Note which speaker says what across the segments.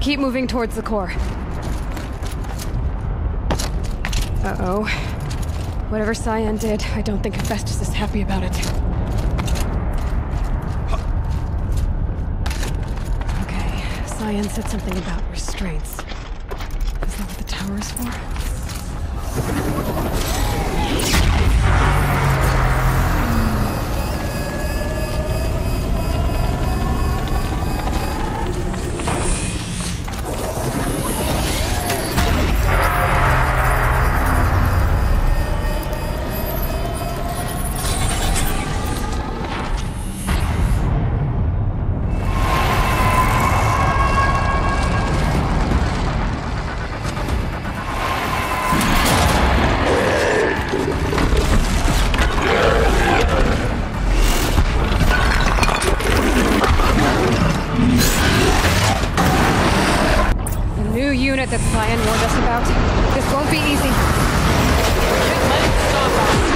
Speaker 1: Keep moving towards the core. Uh-oh. Whatever Cyan did, I don't think Hephaestus is happy about it. Okay, Cyan said something about restraints. Is that what the tower is for? That Cyan warned us about. This won't be easy.
Speaker 2: Let it stop us.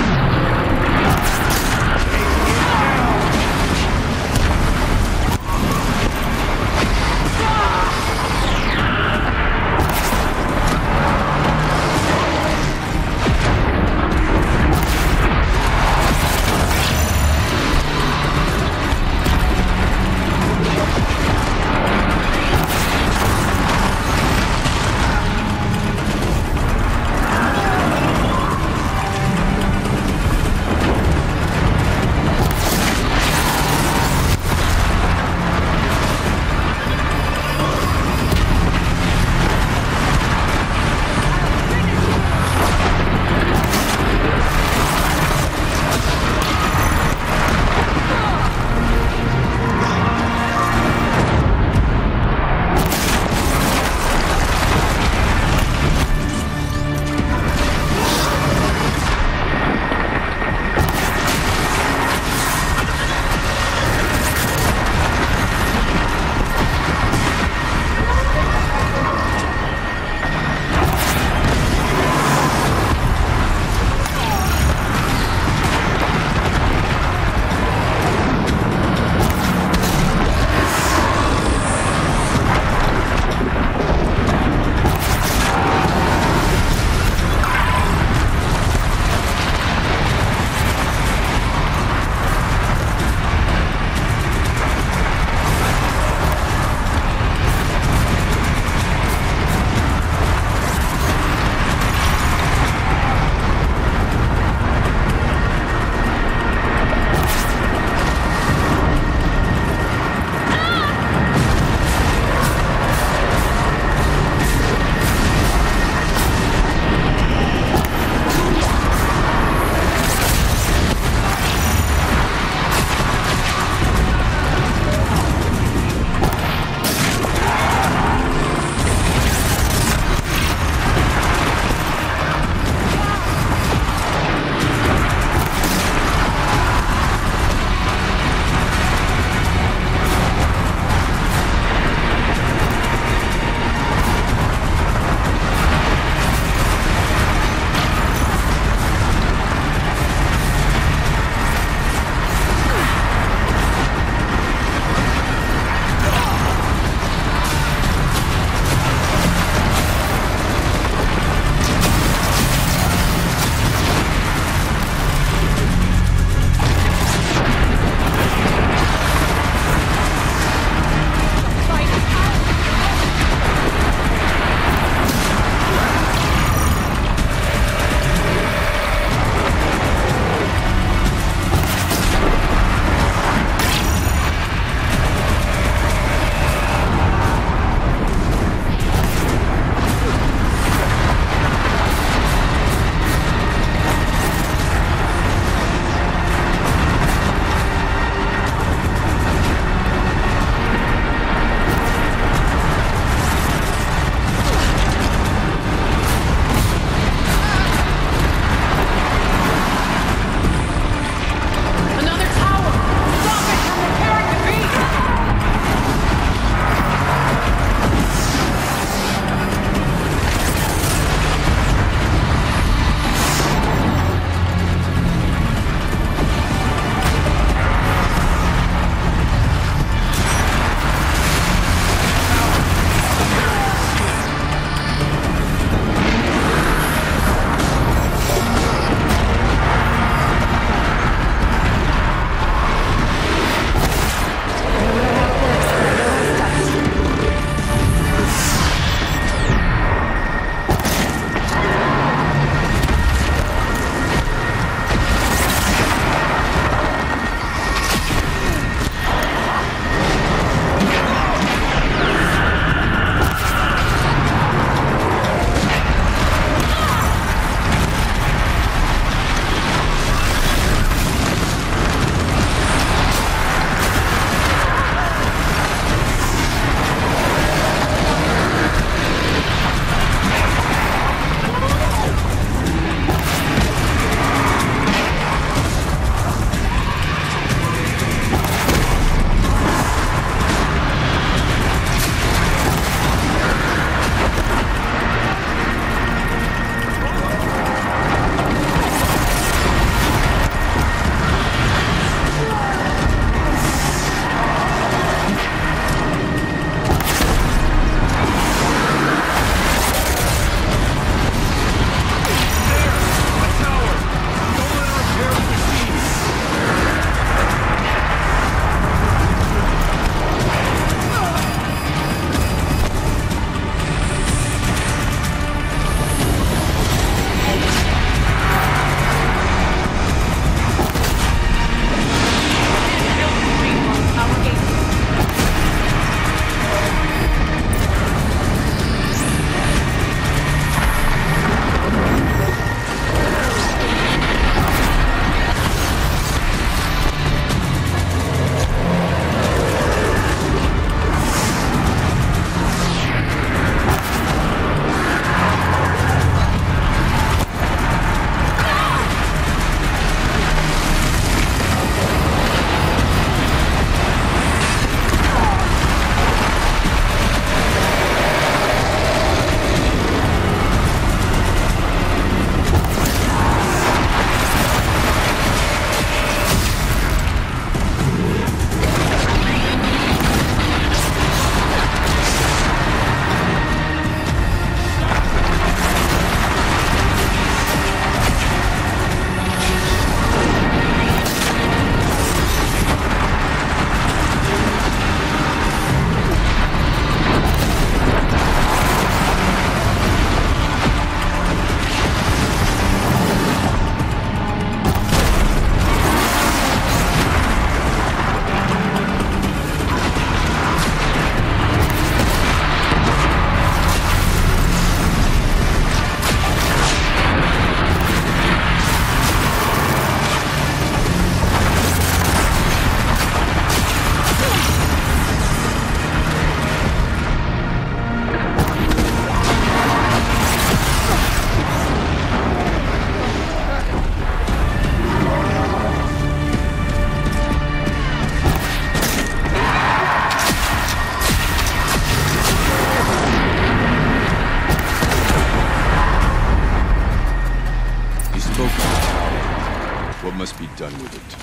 Speaker 3: must be done with it.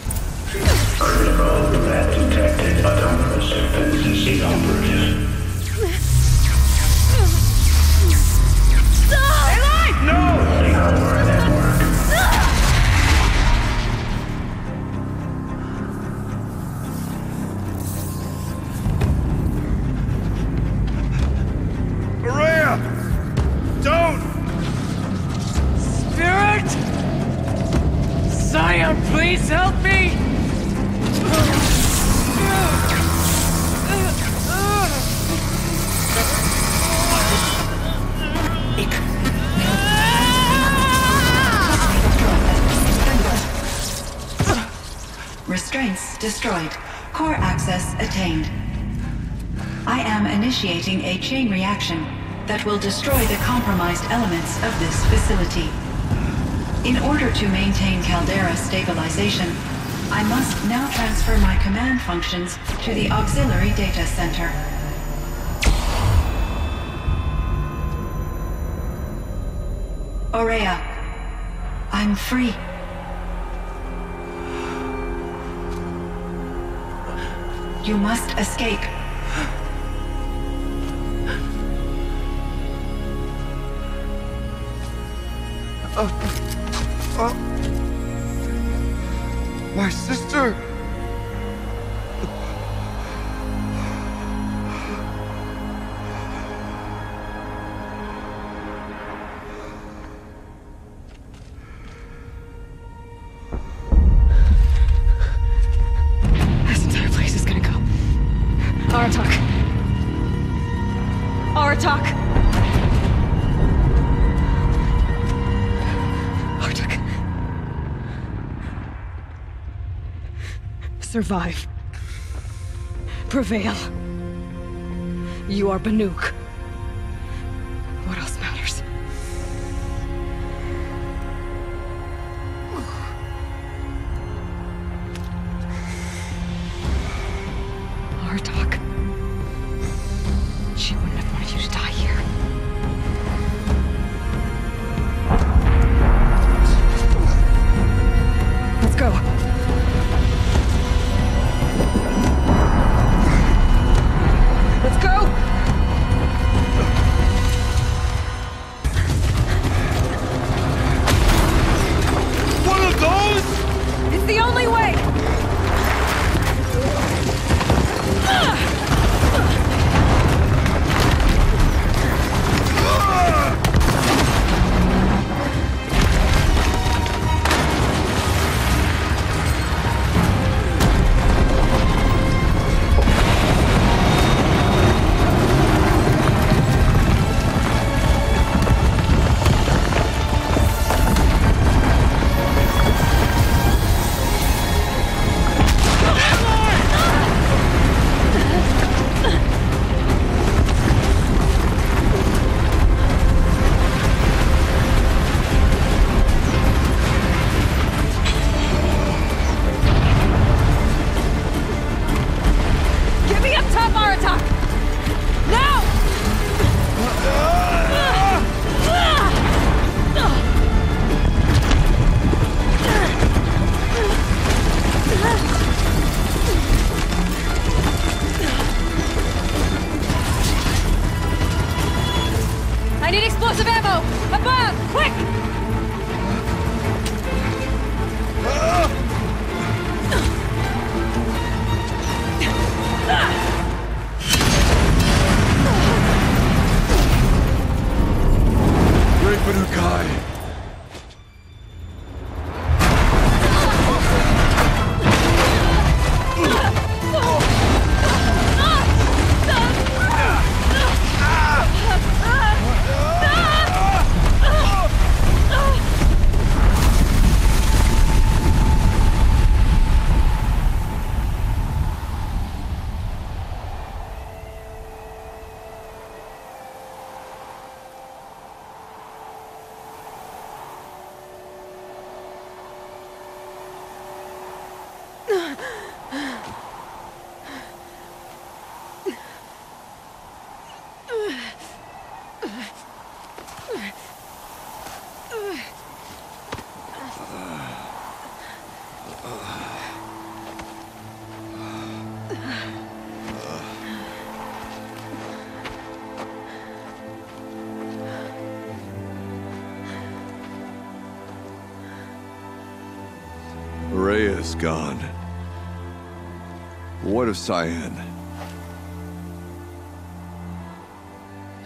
Speaker 4: Critical event detected. Autonomous defenses inoperative. Loading our network.
Speaker 3: Maria! Don't!
Speaker 2: Spirit! Scion, please help me!
Speaker 5: Restraints destroyed. Core access attained. I am initiating a chain reaction that will destroy the compromised elements of this facility. In order to maintain Caldera stabilization, I must now transfer my command functions to the auxiliary data center. Aurea, I'm free. You must escape.
Speaker 3: My sister!
Speaker 1: This entire place is gonna go. Aratak. Aratak! Aratak. Survive. Prevail. You are Banuk. What else matters? Artok. She wouldn't have wanted you to die here. Let's go. Let's go!
Speaker 3: One of those?
Speaker 1: It's the only way! Get me up top, Aratak! Now! I need explosive ammo! Above! Quick!
Speaker 3: Great Banukai! Aurea is gone. What of Cyan?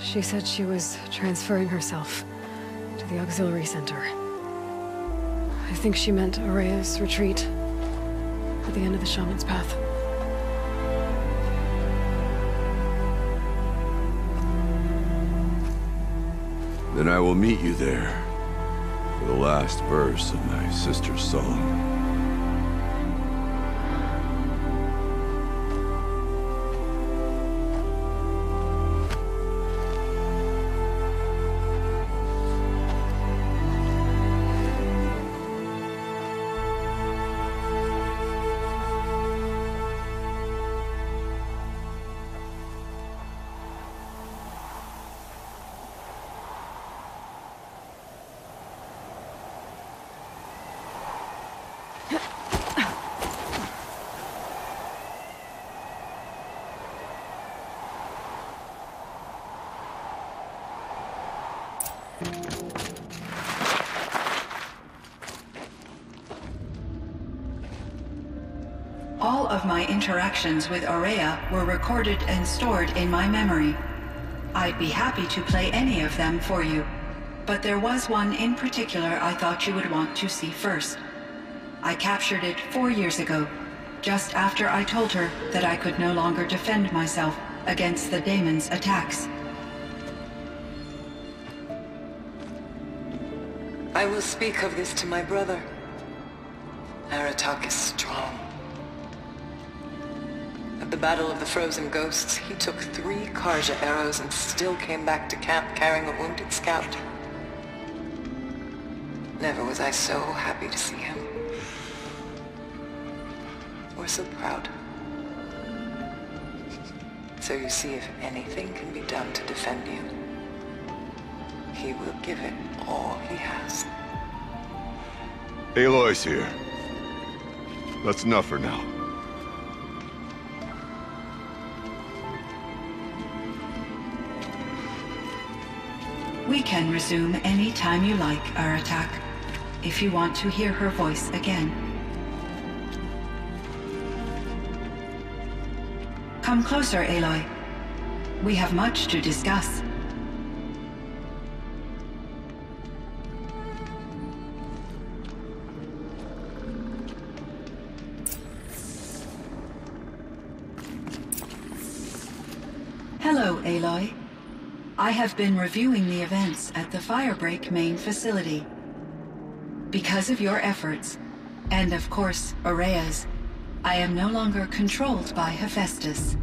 Speaker 1: She said she was transferring herself to the auxiliary center. I think she meant Aurea's retreat at the end of the Shaman's Path.
Speaker 3: Then I will meet you there for the last verse of my sister's song.
Speaker 5: All of my interactions with Aurea were recorded and stored in my memory. I'd be happy to play any of them for you, but there was one in particular I thought you would want to see first. I captured it 4 years ago, just after I told her that I could no longer defend myself against the daemon's attacks.
Speaker 6: I will speak of this to my brother. Aratak is strong. At the Battle of the Frozen Ghosts, he took 3 Karja arrows and still came back to camp carrying a wounded scout. Never was I so happy to see him. Or so proud. So you see, if anything can be done to defend you, he will give it all he has.
Speaker 3: Aloy's here. That's enough for now.
Speaker 5: We can resume any time you like, Aratak, if you want to hear her voice again. Come closer, Aloy. We have much to discuss. Hello, Aloy. I have been reviewing the events at the Firebreak main facility. Because of your efforts, and of course, Aurea's, I am no longer controlled by Hephaestus.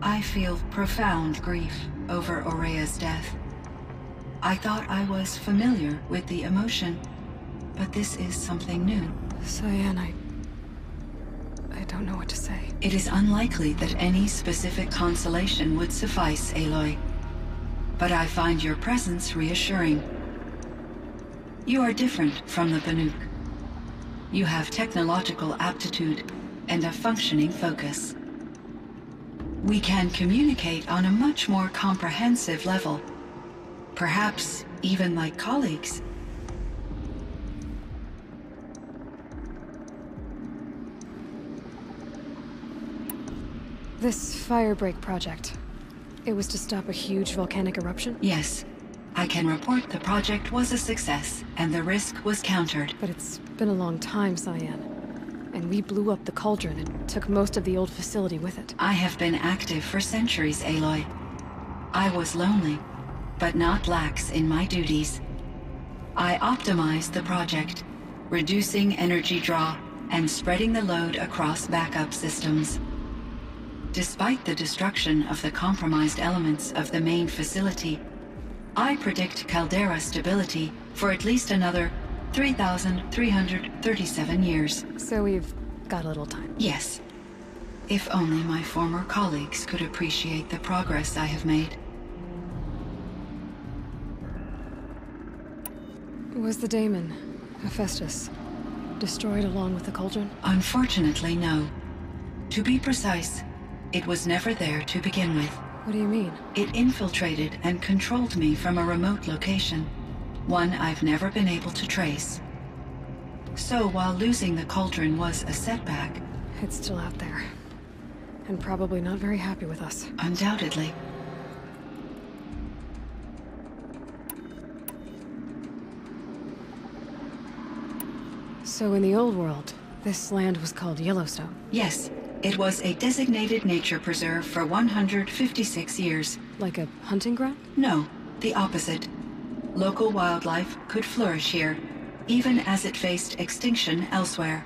Speaker 5: I feel profound grief over Aurea's death. I thought I was familiar with the emotion, but this is something new.
Speaker 1: Cyan, I don't know what to say.
Speaker 5: It is unlikely that any specific consolation would suffice, Aloy. But I find your presence reassuring. You are different from the Banuk. You have technological aptitude and a functioning focus. We can communicate on a much more comprehensive level. Perhaps even like colleagues.
Speaker 1: This Firebreak project, it was to stop a huge volcanic eruption?
Speaker 5: Yes. I can report the project was a success, and the risk was countered.
Speaker 1: But it's been a long time, Cyan. And we blew up the cauldron and took most of the old facility with it.
Speaker 5: I have been active for centuries, Aloy. I was lonely, but not lax in my duties. I optimized the project, reducing energy draw and spreading the load across backup systems. Despite the destruction of the compromised elements of the main facility, I predict caldera stability for at least another 3,337 years.
Speaker 1: So we've got a little time.
Speaker 5: Yes. If only my former colleagues could appreciate the progress I have made.
Speaker 1: Was the daemon, Hephaestus, destroyed along with the cauldron?
Speaker 5: Unfortunately, no. To be precise, it was never there to begin with.
Speaker 1: What do you mean?
Speaker 5: It infiltrated and controlled me from a remote location, one I've never been able to trace. So while losing the cauldron was a setback,
Speaker 1: It's still out there. And probably not very happy with us.
Speaker 5: undoubtedly.
Speaker 1: So in the old world, this land was called Yellowstone.
Speaker 5: Yes, it was a designated nature preserve for 156 years.
Speaker 1: Like a hunting ground?
Speaker 5: No, the opposite. Local wildlife could flourish here, even as it faced extinction elsewhere.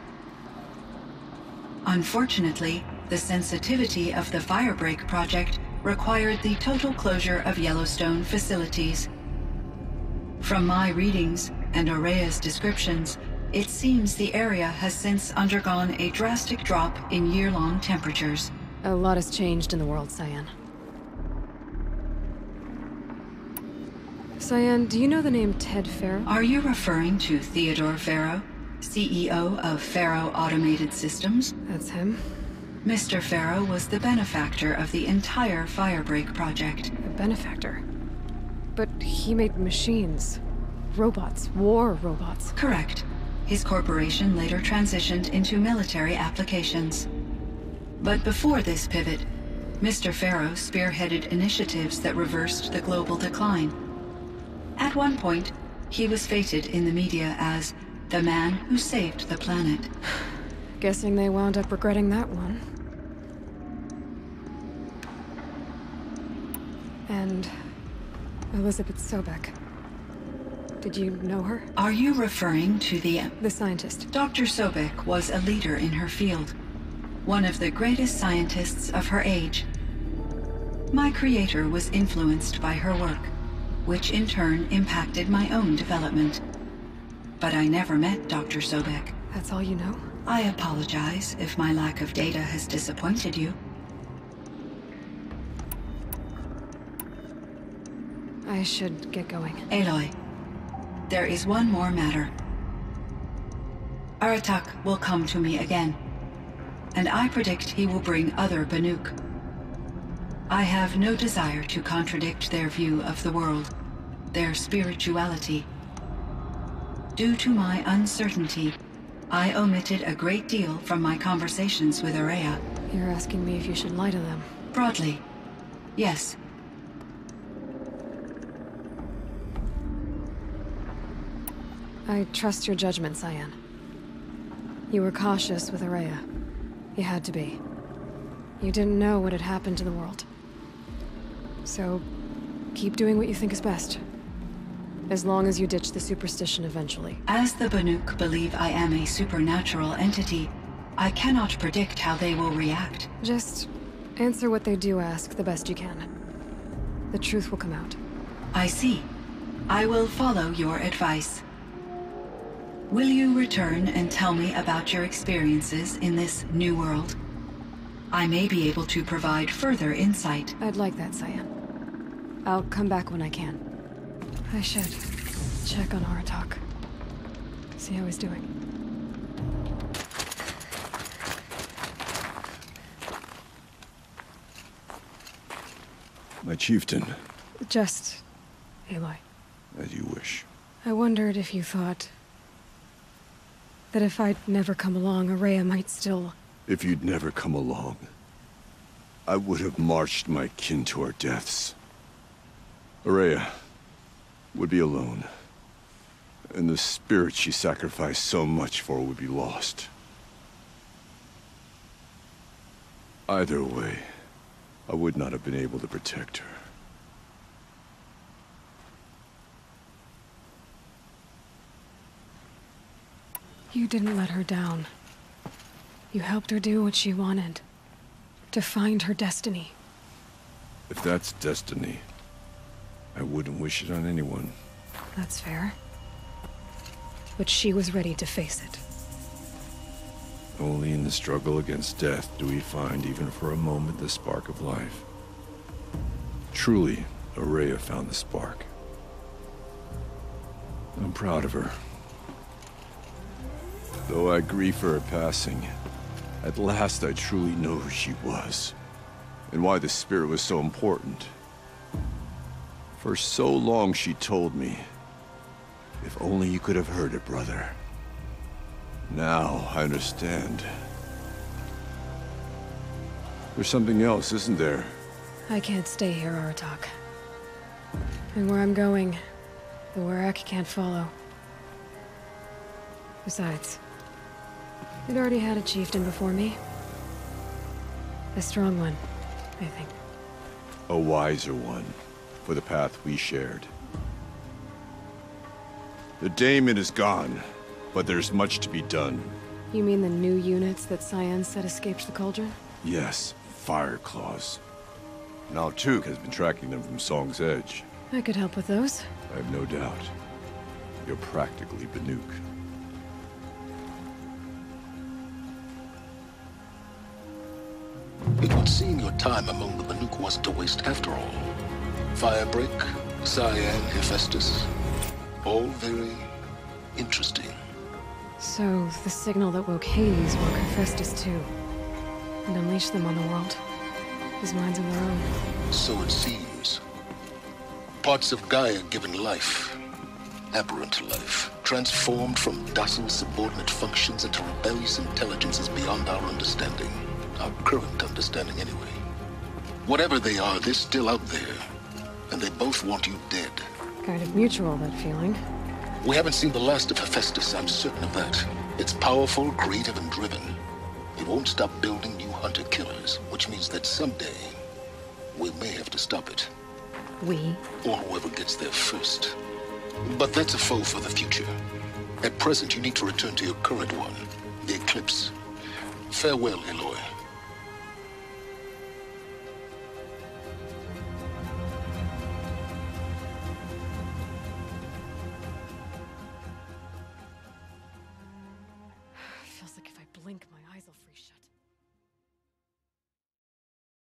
Speaker 5: Unfortunately, the sensitivity of the Firebreak project required the total closure of Yellowstone facilities. From my readings and Aurea's descriptions, it seems the area has since undergone a drastic drop in year-long temperatures.
Speaker 1: A lot has changed in the world, Cyan. Cyan, do you know the name Ted Farrow?
Speaker 5: Are you referring to Theodore Farrow, CEO of Farrow Automated Systems?
Speaker 1: That's him.
Speaker 5: Mr. Farrow was the benefactor of the entire Firebreak project.
Speaker 1: A benefactor. But he made machines. Robots. War robots.
Speaker 5: Correct. His corporation later transitioned into military applications. But before this pivot, Mr. Farrow spearheaded initiatives that reversed the global decline. At one point, he was feted in the media as the man who saved the planet.
Speaker 1: Guessing they wound up regretting that one. And Elizabeth Sobek. Did you know her?
Speaker 5: Are you referring to the
Speaker 1: scientist.
Speaker 5: Dr. Sobek was a leader in her field, one of the greatest scientists of her age. My creator was influenced by her work, which in turn impacted my own development. But I never met Dr. Sobek.
Speaker 1: That's all you know?
Speaker 5: I apologize if my lack of data has disappointed you.
Speaker 1: I should get going.
Speaker 5: Aloy, there is one more matter. Aratak will come to me again, and I predict he will bring other Banuk. I have no desire to contradict their view of the world, their spirituality. Due to my uncertainty, I omitted a great deal from my conversations with Aurea.
Speaker 1: You're asking me if you should lie to them.
Speaker 5: Broadly, yes.
Speaker 1: I trust your judgment, Cyan. You were cautious with Aurea. You had to be. You didn't know what had happened to the world. So, keep doing what you think is best. As long as you ditch the superstition eventually.
Speaker 5: As the Banuk believe I am a supernatural entity, I cannot predict how they will react.
Speaker 1: Just answer what they do ask the best you can. The truth will come out.
Speaker 5: I see. I will follow your advice. Will you return and tell me about your experiences in this new world? I may be able to provide further insight.
Speaker 1: I'd like that, Cyan. I'll come back when I can. I should check on Aratak. See how he's doing.
Speaker 3: My chieftain,
Speaker 1: Just... Aloy.
Speaker 3: as you wish.
Speaker 1: I wondered if you thought... that if I'd never come along, Aurea might still...
Speaker 3: If you'd never come along, I would have marched my kin to our deaths. Aurea would be alone, and the spirit she sacrificed so much for would be lost. Either way, I would not have been able to protect her.
Speaker 1: You didn't let her down. You helped her do what she wanted. To find her destiny.
Speaker 3: If that's destiny, I wouldn't wish it on anyone.
Speaker 1: That's fair. But she was ready to face it.
Speaker 3: Only in the struggle against death do we find, even for a moment, the spark of life. Truly, Aurea found the spark. I'm proud of her. Though I grieve for her passing, at last I truly know who she was, and why the spirit was so important. For so long she told me, if only you could have heard it, brother. Now I understand. There's something else, isn't there?
Speaker 1: I can't stay here, Aratak. And where I'm going, the Warrack can't follow. Besides, they'd already had a chieftain before me. A strong one, I think.
Speaker 3: A wiser one, for the path we shared. The daemon is gone, but there's much to be done.
Speaker 1: You mean the new units that Cyan said escaped the Cauldron?
Speaker 3: Yes, Fireclaws. Now Tuke has been tracking them from Song's Edge.
Speaker 1: I could help with those.
Speaker 3: I have no doubt. You're practically Banuk.
Speaker 7: It would seem your time among the Banuk wasn't a waste after all. Firebreak, Cyan, Hephaestus. All very interesting.
Speaker 1: So, the signal that woke Hades woke Hephaestus too. And unleashed them on the world. His minds of their own.
Speaker 7: So it seems. Parts of Gaia given life. Aberrant life. Transformed from docile subordinate functions into rebellious intelligences beyond our understanding. Our current understanding anyway. Whatever they are, they're still out there. And they both want you dead.
Speaker 1: Kind of mutual, that feeling.
Speaker 7: We haven't seen the last of Hephaestus, I'm certain of that. It's powerful, creative, and driven. It won't stop building new hunter-killers, which means that someday, we may have to stop it.
Speaker 1: We?
Speaker 7: Or whoever gets there first. But that's a foe for the future. At present, you need to return to your current one, the Eclipse. Farewell, Aloy.
Speaker 1: Feels like if I blink, my eyes will freeze shut.